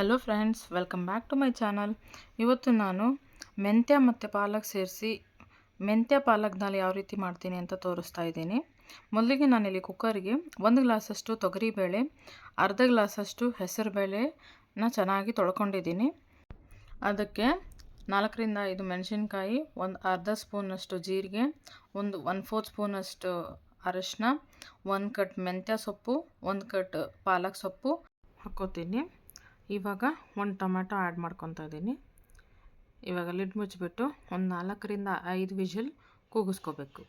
Hello friends, welcome back to my channel. ಇವತ್ತು ನಾನು ಮೆಂತ್ಯ ಮತ್ತು ಪಾಲಕ್ ಸೇರಿಸಿ ಮೆಂತ್ಯ ಪಾಲಕ್ ದಾಲ್ ಯಾವ ರೀತಿ ಮಾಡ್ತೀನಿ ಅಂತ ತೋರಿಸ್ತಾ ಇದ್ದೀನಿ. ಮೊದಲಿಗೆ ನಾನಿಲ್ಲಿ ಕುಕ್ಕರಿಗೆ 1 ಗ್ಲಾಸಷ್ಟು ತೊಗರಿಬೇಳೆ, ಅರ್ಧ ಗ್ಲಾಸಷ್ಟು ಹೆಸರುಬೇಳೆನ ಚೆನ್ನಾಗಿ ತೊಳ್ಕೊಂಡಿದ್ದೀನಿ. ಅದಕ್ಕೆ 4ರಿಂದ 5 ಮೆಣಸಿನ್ಕಾಯಿ, ಒಂದು ಅರ್ಧ ಸ್ಪೂನಷ್ಟು ಜೀರಿಗೆ, 1/4 ಸ್ಪೂನಷ್ಟು ಅರಿಶಿನ, 1 ಕಟ್ ಮೆಂತ್ಯ ಸೊಪ್ಪು, 1 ಕಟ್ ಪಾಲಕ್ ಸೊಪ್ಪು ಹಾಕ್ಕೋತೀನಿ. ಇವಾಗ 1 ಟೊಮೆಟೊ ಆ್ಯಡ್ ಮಾಡ್ಕೊತಾ ಇದ್ದೀನಿ. ಇವಾಗ ಲಿಡ್ ಮುಚ್ಚಿಬಿಟ್ಟು ಒಂದು 4ರಿಂದ 5 ವಿಷಲ್ ಕೂಗಿಸ್ಕೋಬೇಕು.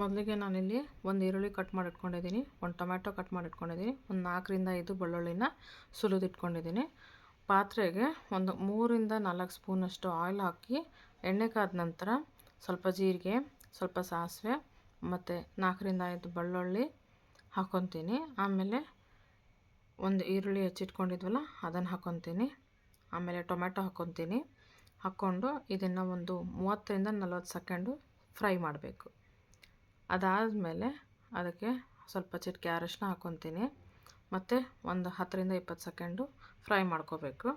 ಮೊದಲಿಗೆ ನಾನಿಲ್ಲಿ ಒಂದು ಈರುಳ್ಳಿ ಕಟ್ ಮಾಡಿ ಇಟ್ಕೊಂಡಿದ್ದೀನಿ, 1 ಟೊಮೆಟೊ ಕಟ್ ಮಾಡಿ ಇಟ್ಕೊಂಡಿದ್ದೀನಿ, ಒಂದು 4ರಿಂದ 5 ಬೆಳ್ಳುಳ್ಳಿನ ಸುಲಿದಿಟ್ಕೊಂಡಿದ್ದೀನಿ. ಪಾತ್ರೆಗೆ ಒಂದು 3ರಿಂದ 4 ಸ್ಪೂನಷ್ಟು ಆಯಿಲ್ ಹಾಕಿ ಎಣ್ಣೆ ಕಾದ ನಂತರ ಸ್ವಲ್ಪ ಜೀರಿಗೆ, ಸ್ವಲ್ಪ ಸಾಸಿವೆ ಮತ್ತು 4ರಿಂದ 5 ಬೆಳ್ಳುಳ್ಳಿ ಹಾಕ್ಕೊತೀನಿ. ಆಮೇಲೆ ಒಂದು ಈರುಳ್ಳಿ ಹೆಚ್ಚಿಟ್ಕೊಂಡಿದ್ವಲ್ಲ ಅದನ್ನು ಹಾಕ್ಕೊತೀನಿ. ಆಮೇಲೆ ಟೊಮೆಟೊ ಹಾಕ್ಕೊತೀನಿ. ಹಾಕ್ಕೊಂಡು ಇದನ್ನು ಒಂದು 30ರಿಂದ 40 ಸೆಕೆಂಡು ಫ್ರೈ ಮಾಡಬೇಕು. ಅದಾದಮೇಲೆ ಅದಕ್ಕೆ ಸ್ವಲ್ಪ ಚಿಟಿಕೆ ಅರಿಶಿನ ಹಾಕ್ಕೊತೀನಿ. ಮತ್ತು ಒಂದು 10ರಿಂದ 20 ಸೆಕೆಂಡು ಫ್ರೈ ಮಾಡ್ಕೋಬೇಕು.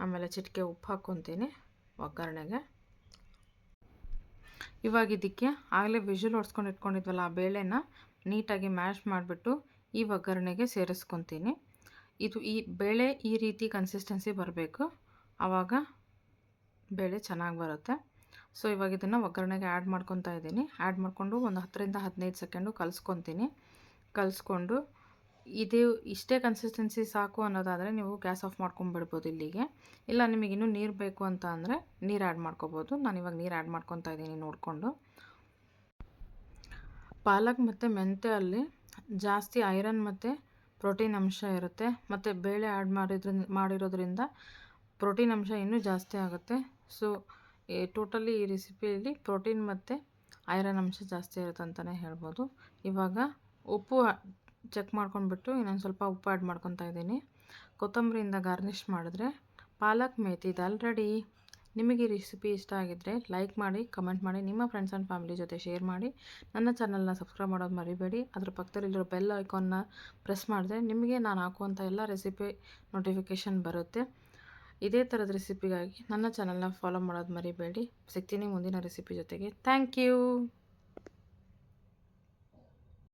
ಆಮೇಲೆ ಚಿಟಿಕೆ ಉಪ್ಪು ಹಾಕ್ಕೊತೀನಿ ಒಗ್ಗರಣೆಗೆ. ಇವಾಗ ಇದಕ್ಕೆ ಆಗಲೇ ವಿಷಲ್ ಹೊಡ್ಸ್ಕೊಂಡು ಇಟ್ಕೊಂಡಿದ್ವಲ್ಲ ಆ ಬೇಳೆನ ನೀಟಾಗಿ ಮ್ಯಾಶ್ ಮಾಡಿಬಿಟ್ಟು ಈ ಒಗ್ಗರಣೆಗೆ ಸೇರಿಸ್ಕೊತೀನಿ. ಈ ಬೇಳೆ ಈ ರೀತಿ ಕನ್ಸಿಸ್ಟೆನ್ಸಿ ಬರಬೇಕು, ಆವಾಗ ಬೇಳೆ ಚೆನ್ನಾಗಿ ಬರುತ್ತೆ. ಸೊ ಇವಾಗ ಇದನ್ನು ಒಗ್ಗರಣೆಗೆ ಆ್ಯಡ್ ಮಾಡ್ಕೊತಾ ಇದ್ದೀನಿ. ಆ್ಯಡ್ ಮಾಡಿಕೊಂಡು ಒಂದು 10ರಿಂದ 15 ಸೆಕೆಂಡು ಕಲಿಸ್ಕೊತೀನಿ. ಕಲಿಸ್ಕೊಂಡು ಇಷ್ಟೇ ಕನ್ಸಿಸ್ಟೆನ್ಸಿ ಸಾಕು ಅನ್ನೋದಾದರೆ ನೀವು ಗ್ಯಾಸ್ ಆಫ್ ಮಾಡ್ಕೊಂಬಿಡ್ಬೋದು ಇಲ್ಲಿಗೆ. ಇಲ್ಲ ನಿಮಗೆ ಇನ್ನೂ ನೀರು ಬೇಕು ಅಂತ ಅಂದರೆ ನೀರು ಆ್ಯಡ್ ಮಾಡ್ಕೋಬೋದು. ನಾನಿವಾಗ ನೀರು ಆ್ಯಡ್ ಮಾಡ್ಕೊತಾ ಇದ್ದೀನಿ ನೋಡಿಕೊಂಡು. ಪಾಲಕ್ ಮತ್ತು ಮೆಂತ್ಯಲ್ಲಿ ಜಾಸ್ತಿ ಐರನ್ ಮತ್ತು ಪ್ರೋಟೀನ್ ಅಂಶ ಇರುತ್ತೆ. ಮತ್ತು ಬೇಳೆ ಆ್ಯಡ್ ಮಾಡಿರೋದ್ರಿಂದ ಪ್ರೋಟೀನ್ ಅಂಶ ಇನ್ನೂ ಜಾಸ್ತಿ ಆಗುತ್ತೆ. ಸೊ ಟೋಟಲಿ ಈ ರೆಸಿಪಿಯಲ್ಲಿ ಪ್ರೋಟೀನ್ ಮತ್ತು ಐರನ್ ಅಂಶ ಜಾಸ್ತಿ ಇರುತ್ತೆ ಅಂತಲೇ ಹೇಳ್ಬೋದು. ಇವಾಗ ಉಪ್ಪು ಚೆಕ್ ಮಾಡ್ಕೊಂಡ್ಬಿಟ್ಟು ಇನ್ನೊಂದು ಸ್ವಲ್ಪ ಉಪ್ಪು ಆ್ಯಡ್ ಮಾಡ್ಕೊತಾ ಇದ್ದೀನಿ. ಕೊತ್ತಂಬರಿಯಿಂದ ಗಾರ್ನಿಷ್ ಮಾಡಿದ್ರೆ ಪಾಲಕ್ ಮೇಥಿ ದಾಲ್ ರೆಡಿ. ನಿಮಗೆ ಈ ರೆಸಿಪಿ ಇಷ್ಟ ಆಗಿದ್ದರೆ ಲೈಕ್ ಮಾಡಿ, ಕಮೆಂಟ್ ಮಾಡಿ, ನಿಮ್ಮ ಫ್ರೆಂಡ್ಸ್ ಆ್ಯಂಡ್ ಫ್ಯಾಮಿಲಿ ಜೊತೆ ಶೇರ್ ಮಾಡಿ. ನನ್ನ ಚಾನಲ್ನ ಸಬ್ಸ್ಕ್ರೈಬ್ ಮಾಡೋದು ಮರಿಬೇಡಿ. ಅದರ ಪಕ್ಕದಲ್ಲಿರೋ ಬೆಲ್ ಐಕಾನ್ನ ಪ್ರೆಸ್ ಮಾಡಿದ್ರೆ ನಿಮಗೆ ನಾನು ಹಾಕುವಂಥ ಎಲ್ಲ ರೆಸಿಪಿ ನೋಟಿಫಿಕೇಷನ್ ಬರುತ್ತೆ. ಇದೇ ಥರದ ರೆಸಿಪಿಗಾಗಿ ನನ್ನ ಚಾನಲ್ನ ಫಾಲೋ ಮಾಡೋದು ಮರಿಬೇಡಿ. ಸಿಗ್ತೀನಿ ಮುಂದಿನ ರೆಸಿಪಿ ಜೊತೆಗೆ. Thank you.